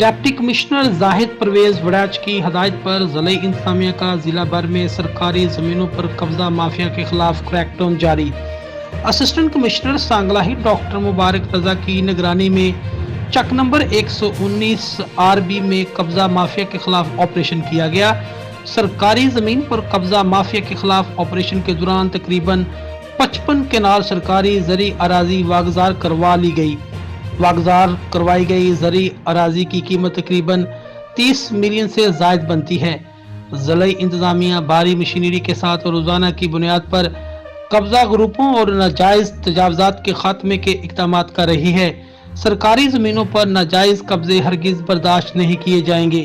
Deputy commissioner Zahid Parvez वड़ाच की हदायत पर ज़िला इंतजामिया का जिला भर में सरकारी ज़मीनों पर कब्जा माफिया के खिलाफ क्रैकडाउन जारी। असिस्टेंट कमिश्नर सांगलाही डॉक्टर मुबारक रजा की निगरानी में चक नंबर 119 आरबी में कब्जा माफिया के खिलाफ ऑपरेशन किया गया। सरकारी जमीन पर कब्जा माफिया के खिलाफ ऑपरेशन के दौरान तकरीबन 55 केनाल सरकारी ज़री अराजी वागजार करवाई गई ज़री अराजी की कीमत तकरीबन 30 मिलियन से जायद बनती है। ज़िला इंतजामिया भारी मशीनरी के साथ रोजाना की बुनियाद पर कब्जा ग्रुपों और नाजायज तजावजात के खात्मे के इक़दामात कर रही है। सरकारी जमीनों पर नाजायज कब्जे हरगिज बर्दाश्त नहीं किए जाएंगे।